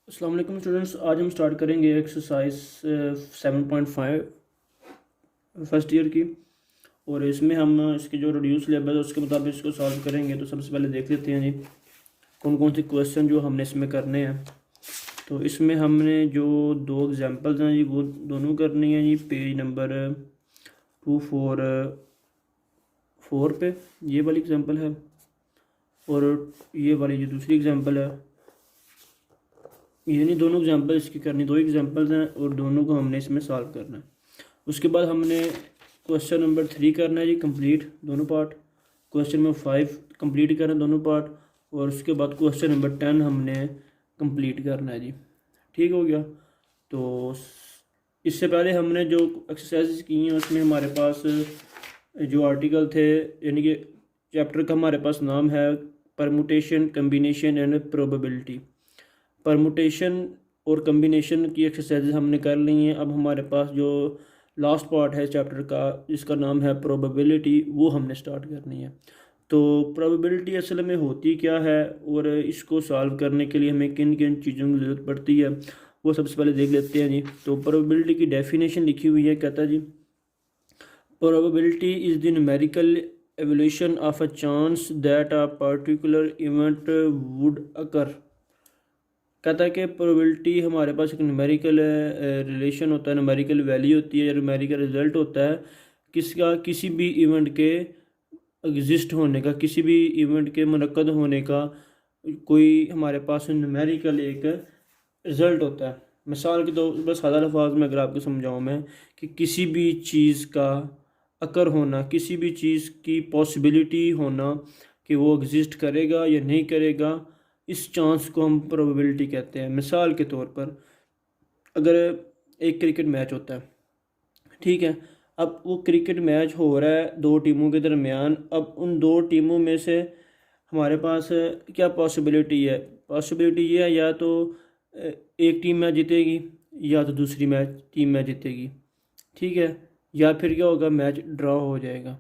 अस्सलाम वालेकुम स्टूडेंट्स। आज हम स्टार्ट करेंगे एक्सरसाइज 7.5 फर्स्ट ईयर की। और इसमें हम इसके जो रिड्यूस लेवल है उसके मुताबिक इसको सॉल्व करेंगे। तो सबसे पहले देख लेते हैं जी कौन कौन से क्वेश्चन जो हमने इसमें करने हैं। तो इसमें हमने जो दो एग्जांपल्स हैं जी वो दोनों करनी है जी। पेज नंबर 244 पे ये वाली एग्जांपल है और ये वाली जो दूसरी एग्जांपल है, यानी दोनों एग्जांपल इसकी करनी, दो एग्जांपल्स हैं और दोनों को हमने इसमें सॉल्व करना है। उसके बाद हमने क्वेश्चन नंबर 3 करना है जी कंप्लीट दोनों पार्ट। क्वेश्चन नंबर 5 कंप्लीट करना है दोनों पार्ट। और उसके बाद क्वेश्चन नंबर 10 हमने कंप्लीट करना है जी। ठीक हो गया। तो इससे पहले हमने जो एक्सरसाइज की हैं उसमें हमारे पास जो आर्टिकल थे, यानी कि चैप्टर का हमारे पास नाम है permutation, combination and probability. Permutation और कम्बिनेशन की एक्सरसाइज हमने कर ली हैं। अब हमारे पास जो लास्ट पार्ट है चैप्टर का जिसका नाम है प्रोबेबिलिटी, वो हमने स्टार्ट करनी है। तो प्रोबेबिलिटी असल में होती क्या है और इसको सॉल्व करने के लिए हमें किन किन चीज़ों की ज़रूरत पड़ती है वो सबसे पहले देख लेते हैं जी। तो प्रोबेबिलिटी की डेफिनेशन लिखी हुई है, कहता है जी probability is the numerical evolution of a chance that a particular event would occur. कहता है कि प्रोबेबिलिटी हमारे पास एक न्यूमेरिकल रिलेशन होता है, न्यूमेरिकल वैल्यू होती है या न्यूमेरिकल रिजल्ट होता है किसका, किसी भी इवेंट के एग्जिस्ट होने का, किसी भी इवेंट के मुनक्कद होने का कोई हमारे पास न्यूमेरिकल एक रिज़ल्ट होता है। मिसाल के तौर पर सादा अल्फाज में अगर आपको समझाऊँ मैं कि किसी भी चीज़ का अकर होना, किसी भी चीज़ की पॉसिबिलिटी होना कि वो एग्जिस्ट करेगा या नहीं करेगा, इस चांस को हम प्रोबेबिलिटी कहते हैं। मिसाल के तौर पर अगर एक क्रिकेट मैच होता है, ठीक है, अब वो क्रिकेट मैच हो रहा है दो टीमों के दरमियान। अब उन दो टीमों में से हमारे पास क्या पॉसिबिलिटी है, पॉसिबिलिटी ये है या तो एक टीम मैच जीतेगी या तो दूसरी टीम मैच जीतेगी, ठीक है, या फिर क्या होगा, मैच ड्रॉ हो जाएगा।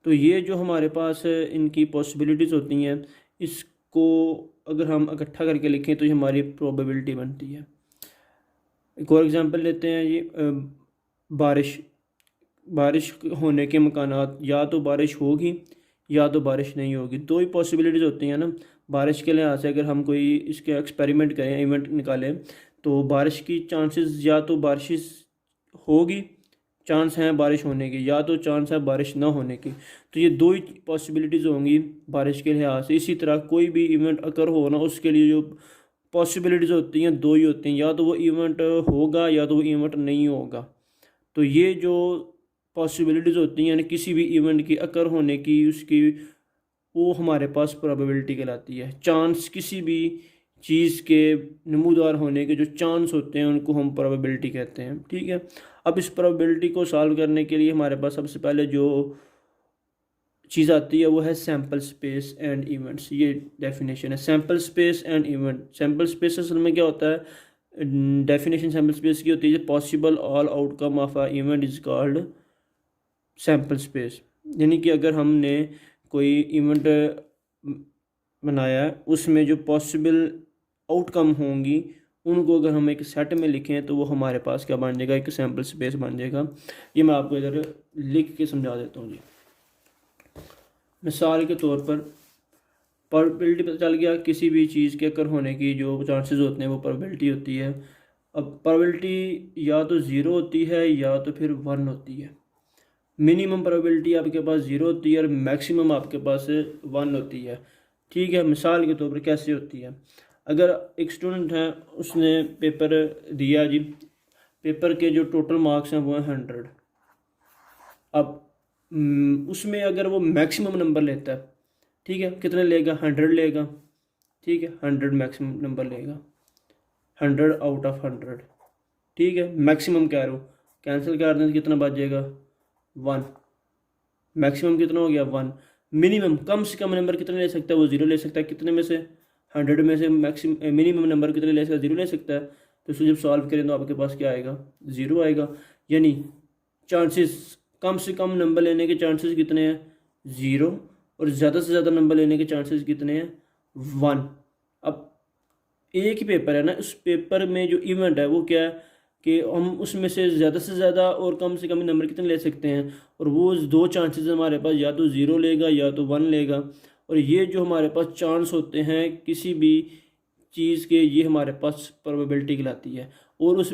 तो ये जो हमारे पास इनकी पॉसिबिलिटीज़ होती हैं, इसको अगर हम इकट्ठा करके लिखें तो ये हमारी प्रोबेबिलिटी बनती है। एक और एग्जांपल लेते हैं ये बारिश। बारिश होने के मकानात, या तो बारिश होगी या तो बारिश नहीं होगी, दो ही पॉसिबिलिटीज़ होती हैं ना। बारिश के लिहाज से अगर हम कोई इसके एक्सपेरिमेंट करें, इवेंट निकालें, तो बारिश की चांसेस या तो बारिश होगी, चांस हैं बारिश होने की, या तो चांस है बारिश ना होने की। तो ये दो ही पॉसिबिलिटीज़ होंगी बारिश के लिहाज से। इसी तरह कोई भी इवेंट अगर हो ना, उसके लिए जो पॉसिबिलिटीज़ होती हैं दो ही होती हैं, या तो वो इवेंट होगा या तो वो इवेंट नहीं होगा। तो ये जो पॉसिबिलिटीज़ होती हैं यानी किसी भी इवेंट की अकर होने की, उसकी वो हमारे पास प्रोबेबिलिटी कहलाती है। चांस, किसी भी चीज़ के नमूदार होने के जो चांस होते हैं उनको हम प्रोबेबिलिटी कहते हैं, ठीक है। अब इस प्रोबेबिलिटी को सॉल्व करने के लिए हमारे पास सबसे पहले जो चीज़ आती है वो है सैम्पल स्पेस एंड इवेंट्स। ये डेफिनेशन है sample space and event. Sample space असल में क्या होता है, डेफिनेशन सैम्पल स्पेस की होती है possible all outcome of a event is called sample space. यानी कि अगर हमने कोई इवेंट बनाया है, उसमें जो पॉसिबल आउटकम होंगी उनको अगर हम एक सेट में लिखें तो वो हमारे पास क्या बन जाएगा, एक सैम्पल स्पेस बन जाएगा। ये मैं आपको इधर लिख के समझा देता हूँ जी। मिसाल के तौर पर प्रोबेबिलिटी पता चल गया, किसी भी चीज़ के अकर होने की जो चांसेस होते हैं वो प्रोबेबिलिटी होती है। अब प्रोबेबिलिटी या तो ज़ीरो होती है या तो फिर वन होती है। मिनिमम प्रोबेबिलिटी आपके पास ज़ीरो होती है और मैक्सिमम आपके पास वन होती है, ठीक है। मिसाल के तौर पर कैसे होती है, अगर एक स्टूडेंट है उसने पेपर दिया जी, पेपर के जो टोटल मार्क्स हैं वो हैं 100। अब उसमें अगर वो मैक्सिमम नंबर लेता है, ठीक है, कितने लेगा, 100 लेगा, ठीक है, 100 मैक्सिमम नंबर लेगा, 100 आउट ऑफ 100, ठीक है। मैक्सिमम कह रहा हूँ, कैंसिल कर दें तो कितना बच जाएगा, 1। मैक्सिमम कितना हो गया, 1। मिनिमम कम से कम नंबर कितने ले सकता है, वो 0 ले सकता है। कितने में से, 100 में से मैक्सिमम मिनिमम नंबर कितने ले सकता है, 0 ले सकता है। तो इसको जब सॉल्व करें तो आपके पास क्या आएगा, 0 आएगा। यानी चांसेस, कम से कम नंबर लेने के चांसेस कितने हैं, 0, और ज़्यादा से ज़्यादा नंबर लेने के चांसेस कितने हैं, 1। अब एक ही पेपर है ना, उस पेपर में जो इवेंट है वो क्या है कि हम उसमें से ज़्यादा और कम से कम नंबर कितने ले सकते हैं, और वो दो चांसेस हमारे पास, या तो ज़ीरो लेगा या तो वन लेगा। और ये जो हमारे पास चांस होते हैं किसी भी चीज़ के, ये हमारे पास प्रोबेबिलिटी कहलाती है। और उस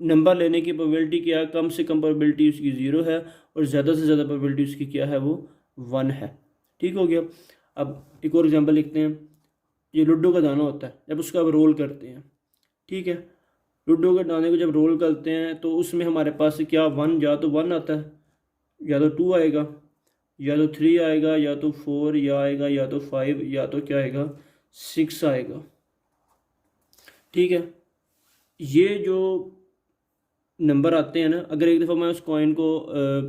नंबर लेने की प्रोबेबिलिटी क्या है, कम से कम प्रोबेबिलिटी उसकी ज़ीरो है और ज़्यादा से ज़्यादा प्रोबेबिलिटी उसकी क्या है, वो वन है। ठीक हो गया। अब एक और एग्जांपल लिखते हैं। ये लूडो का दाना होता है, जब उसका अब रोल करते हैं, ठीक है, लूडो के दाने को जब रोल करते हैं तो उसमें हमारे पास क्या वन, या तो वन आता है, या तो टू आएगा, या तो थ्री आएगा, या तो फोर या आएगा, या तो फाइव, या तो क्या आएगा, सिक्स आएगा। ठीक है, ये जो नंबर आते हैं ना, अगर एक दफ़ा मैं उस कॉइन को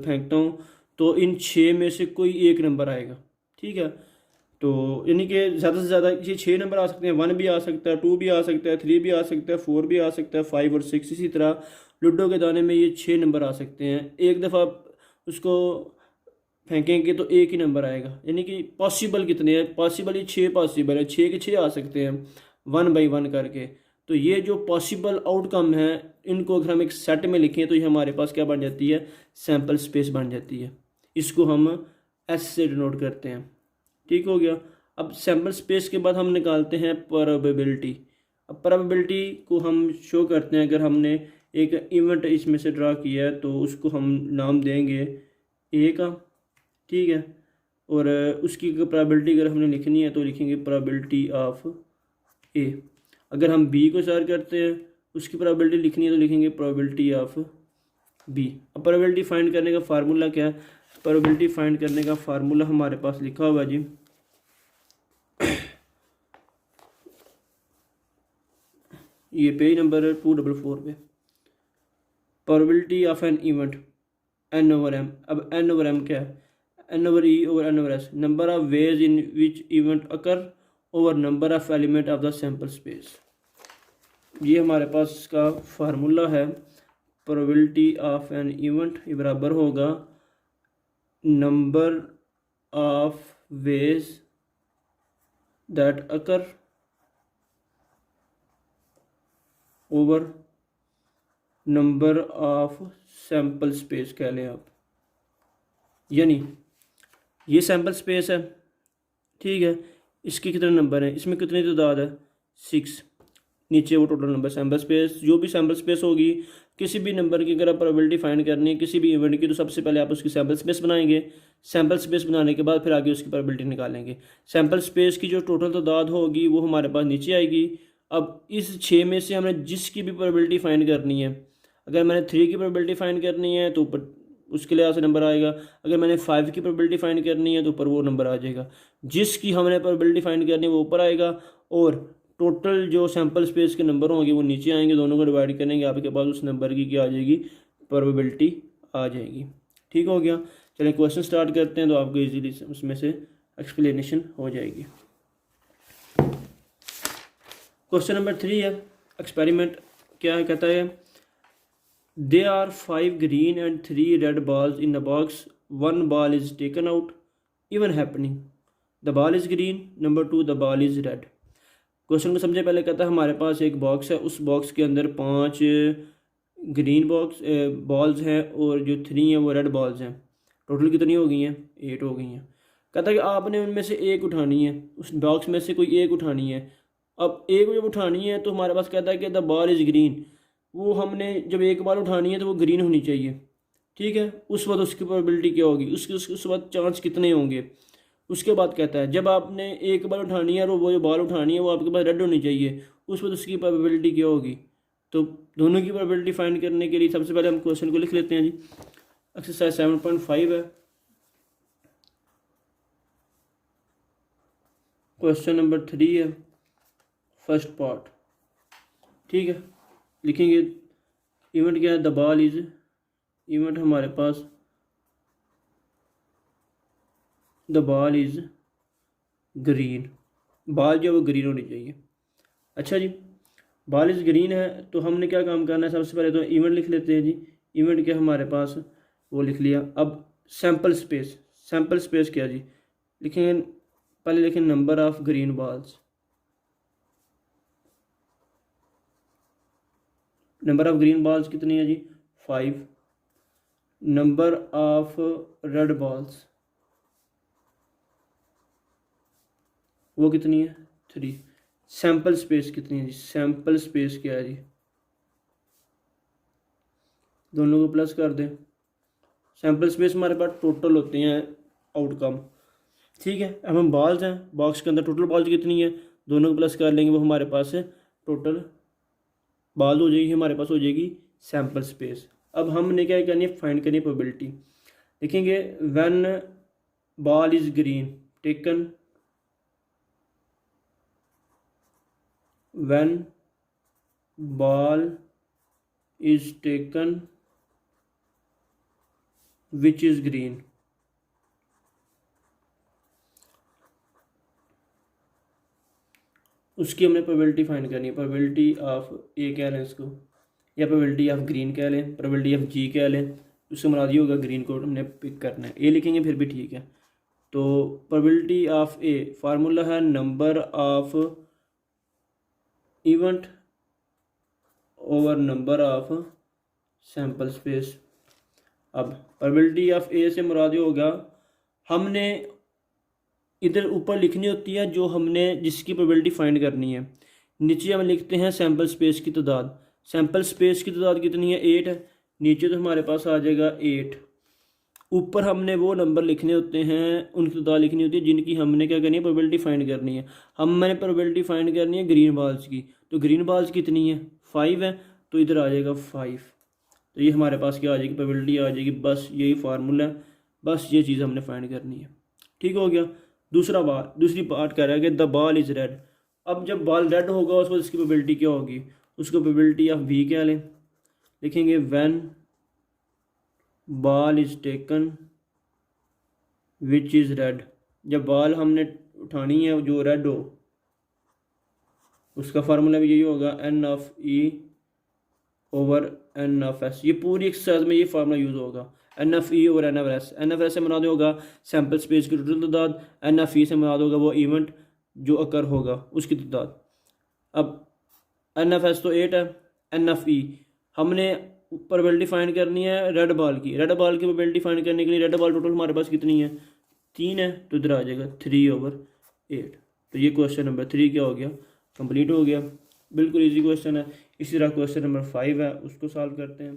फेंकता हूँ तो इन छः में से कोई एक नंबर आएगा। ठीक है, तो यानी कि ज़्यादा से ज़्यादा ये छः नंबर आ सकते हैं, वन भी आ सकता है, टू भी आ सकता है, थ्री भी आ सकता है, फोर भी आ सकता है, फाइव और सिक्स। इसी तरह लूडो के दाने में ये छः नंबर आ सकते हैं। एक दफ़ा उसको फेंकेंगे तो एक ही नंबर आएगा, यानी कि पॉसिबल कितने हैं, पॉसिबल ही छः पॉसिबल है, छः के छः आ सकते हैं वन बाई वन करके। तो ये जो पॉसिबल आउटकम है, इनको अगर हम एक सेट में लिखें तो ये हमारे पास क्या बन जाती है, सैम्पल स्पेस बन जाती है। इसको हम एस से डिनोट करते हैं। ठीक हो गया। अब सैम्पल स्पेस के बाद हम निकालते हैं प्रोबेबिलिटी। अब प्रोबेबिलिटी को हम शो करते हैं, अगर हमने एक इवेंट इसमें से ड्रा किया है तो उसको हम नाम देंगे ए का। ठीक है, और उसकी प्रोबेबिलिटी अगर हमने लिखनी है तो लिखेंगे प्रोबेबिलिटी ऑफ ए। अगर हम बी को सर्च करते हैं, उसकी प्रोबेबिलिटी लिखनी है तो लिखेंगे प्रोबेबिलिटी ऑफ बी। अब प्रोबेबिलिटी फाइंड करने का फार्मूला क्या है, प्रोबेबिलिटी फाइंड करने का फार्मूला हमारे पास लिखा हुआ जी, ये पेज नंबर 244 पे, probability of an event N over M. अब एन ओवर एम क्या है, N over E over N over S, number of ways in which event occur over number of element of the sample space. ये हमारे पास इसका formula है। Probability of an event ये बराबर होगा number of ways that occur over number of sample space कह लें आप, यानी ये सैम्पल स्पेस है। ठीक है, इसके कितने नंबर हैं, इसमें कितनी तादाद है, सिक्स। नीचे वो टोटल नंबर सैम्पल स्पेस, जो भी सैम्पल स्पेस होगी किसी भी नंबर की अगर आप प्रोबेबिलिटी फाइंड करनी है किसी भी इवेंट की, तो सबसे पहले आप उसकी सैम्पल स्पेस बनाएंगे। सैम्पल स्पेस बनाने के बाद फिर आगे उसकी प्रोबेबिलिटी निकालेंगे। सैम्पल स्पेस की जो टोटल तादाद होगी वो हमारे पास नीचे आएगी। अब इस छः में से हमने जिसकी भी प्रोबेबिलिटी फाइंड करनी है, अगर मैंने थ्री की प्रोबेबिलिटी फाइंड करनी है तो ऊपर उसके लिए से नंबर आएगा, अगर मैंने फाइव की प्रोबेबिलिटी फाइंड करनी है तो ऊपर वो नंबर आ जाएगा। जिसकी हमने प्रोबेबिलिटी फाइंड करनी है वो ऊपर आएगा, और टोटल जो सैम्पल स्पेस के नंबर होंगे वो नीचे आएंगे। दोनों को डिवाइड करेंगे, आपके पास उस नंबर की क्या आ जाएगी, प्रोबेबिलिटी आ जाएगी। ठीक हो गया। चलिए क्वेश्चन स्टार्ट करते हैं तो आपको इजीली उसमें से एक्सप्लेनेशन हो जाएगी। क्वेश्चन नंबर 3 है एक्सपेरिमेंट। क्या है, कहता है there are 5 green and 3 red balls in a box. One ball is taken out. Even happening, the ball is green. Number 2, the ball is red. Question को समझे पहले। कहता है हमारे पास एक बॉक्स है, उस बॉक्स के अंदर 5 ग्रीन बॉल्स हैं और जो 3 हैं वो रेड बॉल्स हैं। टोटल कितनी हो गई हैं, 8 हो गई हैं। कहता है कि आपने उनमें से एक उठानी है, उस बॉक्स में से कोई एक उठानी है। अब एक जब उठानी है तो हमारे पास कहता है कि द बॉल इज़ ग्रीन। वो हमने जब एक बार उठानी है तो वो ग्रीन होनी चाहिए। ठीक है, उस वक्त उसकी प्रोबेबिलिटी क्या होगी, उसके उस वक्त चांस कितने होंगे। उसके बाद कहता है जब आपने एक बार उठानी है और वो जो बॉल उठानी है वो आपके पास रेड होनी चाहिए, उस वक्त उसकी प्रोबेबिलिटी क्या होगी। तो दोनों की प्रोबेबिलिटी फाइंड करने के लिए सबसे पहले हम क्वेश्चन को लिख लेते हैं जी। एक्सरसाइज 7.5 है, क्वेश्चन नंबर 3 है, फर्स्ट पार्ट। ठीक है, लिखेंगे इवेंट क्या है, द बॉल इज, इवेंट हमारे पास the ball is green, ball जो वो ग्रीन होनी चाहिए। अच्छा जी, बॉल इज ग्रीन है तो हमने क्या काम करना है, सबसे पहले तो इवेंट लिख लेते हैं जी। इवेंट क्या हमारे पास, वो लिख लिया। अब सैम्पल स्पेस, सैम्पल स्पेस क्या जी, लिखेंगे पहले लिखें number of green balls. Number of green balls कितनी है जी 5, नंबर ऑफ रेड बॉल्स वो कितनी है 3, सैंपल स्पेस कितनी है जी, सैंपल स्पेस क्या है जी, दोनों को प्लस कर दें। सैंपल स्पेस हमारे पास टोटल होते हैं आउटकम, ठीक है। अब हम बॉल्स हैं, बॉक्स के अंदर टोटल बॉल्स कितनी है, दोनों को प्लस कर लेंगे, वो हमारे पास है टोटल बॉल हो जाएगी, हमारे पास हो जाएगी सैंपल स्पेस। अब हमने क्या करनी है, फाइंड करनी है प्रोबेबिलिटी। देखेंगे when ball is green taken, when ball is taken which is green, उसकी हमने प्रोबेबिलिटी फाइंड करनी है। प्रोबेबिलिटी ऑफ ए कह लें इसको, या प्रोबेबिलिटी ऑफ ग्रीन कह लें, प्रोबेबिलिटी ऑफ जी कह लें, उससे मुराद ये होगा ग्रीन को हमने पिक करना है। ए लिखेंगे फिर भी ठीक है। तो प्रोबेबिलिटी ऑफ ए फार्मूला है number of event over number of sample space. अब प्रोबेबिलिटी ऑफ ए से मुराद ये होगा, हमने इधर ऊपर लिखनी होती है जो हमने जिसकी प्रोबेबिलिटी फाइंड करनी है, नीचे हम लिखते हैं सैंपल स्पेस की तादाद। सैंपल स्पेस की तादाद कितनी है 8 है, नीचे तो हमारे पास आ जाएगा 8। ऊपर हमने वो नंबर लिखने होते हैं, उनकी तादाद लिखनी होती है जिनकी हमने क्या करनी है, प्रोबेबिलिटी फाइंड करनी है। मैंने प्रोबेबिलिटी फाइंड करनी है ग्रीन बॉल्स की, तो ग्रीन बॉल्स कितनी है 5 है, तो इधर आ जाएगा 5। तो ये हमारे पास क्या आ जाएगी, प्रोबेबिलिटी आ जाएगी। बस यही फार्मूला है, बस ये चीज़ हमने फाइंड करनी है। ठीक हो गया। दूसरी पार्ट कह रहा है कि द बॉल इज़ रेड। अब जब बॉल रेड होगा उस वक्त इसकी प्रोबेबिलिटी क्या होगी, उसको प्रोबेबिलिटी ऑफ वी क्या लें, लिखेंगे when ball is taken which is red. जब बॉल हमने उठानी है जो रेड हो, उसका फार्मूला भी यही होगा N of E over N of S. ये पूरी एक्सरसाइज में ये फार्मूला यूज़ होगा, एन एफ ई और N F S. N F S से मुराद होगा सैंपल स्पेस की टोटल तादाद, एन एफ ई से मुराद होगा वो इवेंट जो अकर होगा उसकी तादाद। अब एन एफ एस तो 8 है, एन एफ ई हमने प्रोबेबिलिटी फाइंड करनी है रेड बॉल की। रेड बॉल की प्रोबेबिलिटी फाइंड करने के लिए रेड बॉल टोटल हमारे पास कितनी है 3 है, तो इधर आ जाएगा 3/8। तो ये क्वेश्चन नंबर 3 क्या हो गया, कंप्लीट हो गया। बिल्कुल ईजी क्वेश्चन है। इसी तरह क्वेश्चन नंबर 5 है, उसको सॉल्व करते हैं।